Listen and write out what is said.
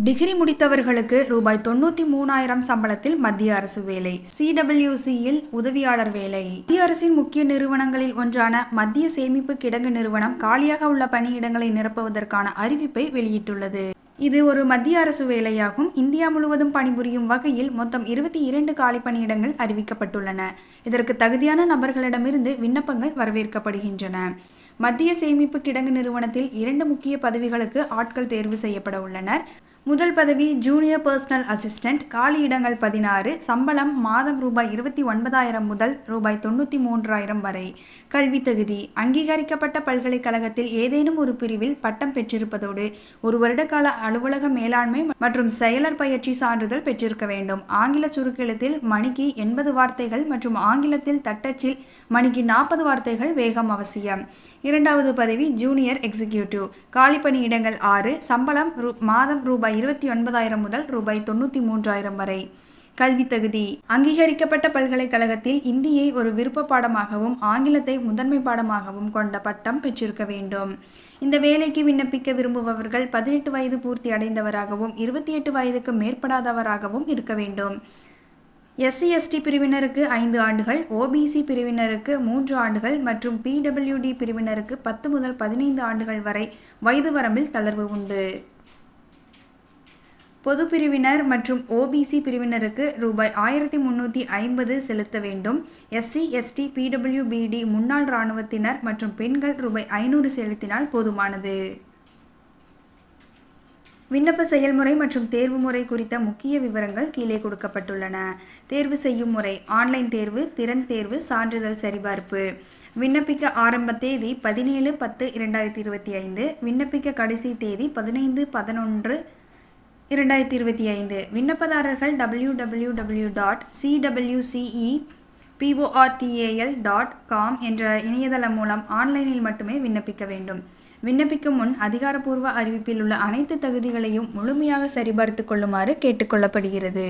Degree முடித்தவர்களுக்கு ரூபாய் 93,000 சம்பளத்தில் மத்திய அரசு வேலை. CWCயில் உதவியாளர் வேலை. மத்திய அரசின் முக்கிய நிறுவனங்களில் ஒன்றான மத்திய சேமிப்பு கிடங்கு நிறுவனம் காலியாக உள்ள பணியிடங்களை நிரப்புவதற்கான அறிவிப்பை வெளியிட்டுள்ளது. இது ஒரு மத்திய அரசு வேலையாகும். இந்தியா முழுவதும் பணிபுரியும் வகையில் மொத்தம் 22 காலி பணியிடங்கள் அறிவிக்கப்பட்டுள்ளன. இதற்கு தகுதியான நபர்களிடமிருந்து விண்ணப்பங்கள் வரவேற்கப்படுகின்றன. மத்திய சேமிப்பு கிடங்கு நிறுவனத்தில் 2 முக்கிய பதவிகளுக்கு ஆட்கள் தேர்வு செய்யப்பட உள்ளனர். முதல் பதவி ஜூனியர் பர்சனல் அசிஸ்டன்ட். காலியிடங்கள் 16. சம்பளம் மாதம் ரூபாய் 29,000 முதல் ரூபாய் 93,000 வரை. கல்வி தகுதி: அங்கீகரிக்கப்பட்ட பல்கலைக்கழகத்தில் ஏதேனும் ஒரு பிரிவில் பட்டம் பெற்றிருப்பதோடு 1 வருட கால அலுவலக மேலாண்மை மற்றும் செயலர் பயிற்சி சான்றிதழ் பெற்றிருக்க வேண்டும். ஆங்கில சுருக்கெழுத்தில் மணிக்கு 80 வார்த்தைகள் மற்றும் ஆங்கிலத்தில் தட்டச்சில் மணிக்கு 40 வார்த்தைகள் வேகம் அவசியம். இரண்டாவது பதவி ஜூனியர் எக்ஸிகியூட்டிவ். காலி பணியிடங்கள் 6. சம்பளம் மாதம் ரூபாய் 29,000 முதல் ரூபாய் 93,000 வரை. கல்வி தகுதி: அங்கீகரிக்கப்பட்ட பல்கலைக்கழகத்தில் இந்தியை ஒரு விருப்ப பாடமாகவும் ஆங்கிலத்தை முதன்மை பாடமாகவும் கொண்ட பட்டம் பெற்றிருக்க வேண்டும். இந்த வேலைக்கு விண்ணப்பிக்க விரும்புபவர்கள் 18 வயது பூர்த்தி அடைந்தவராகவும் 28 வயதுக்கு மேற்படாதவராகவும் இருக்க வேண்டும். SC/ST பிரிவினருக்கு 5 ஆண்டுகள், OBC பிரிவினருக்கு 3 ஆண்டுகள் மற்றும் PWD பிரிவினருக்கு 10 முதல் 15 ஆண்டுகள் வரை வயது வரம்பில் தளர்வு உண்டு. பொது பிரிவினர் மற்றும் OBC பிரிவினருக்கு ரூபாய் 1,350 செலுத்த வேண்டும். SC/ST PWBD முன்னாள் இராணுவத்தினர் மற்றும் பெண்கள் ரூபாய் 500 செலுத்தினால் போதுமானது. விண்ணப்ப செயல்முறை மற்றும் தேர்வு முறை குறித்த முக்கிய விவரங்கள் கீழே கொடுக்கப்பட்டுள்ளன. தேர்வு செய்யும் முறை: ஆன்லைன் தேர்வு, திறன் தேர்வு, சான்றிதழ் சரிபார்ப்பு. விண்ணப்பிக்க ஆரம்ப தேதி 17/10/2025. விண்ணப்பிக்க கடைசி தேதி 15/11/2025. விண்ணப்பதாரர்கள் www.cwceportal.com என்ற இணையதளம் மூலம் ஆன்லைனில் மட்டுமே விண்ணப்பிக்க வேண்டும். விண்ணப்பிக்கும் முன் அதிகாரப்பூர்வ அறிவிப்பில் உள்ள அனைத்து தகுதிகளையும் முழுமையாக சரிபார்த்து கொள்ளுமாறு கேட்டுக்கொள்ளப்படுகிறது.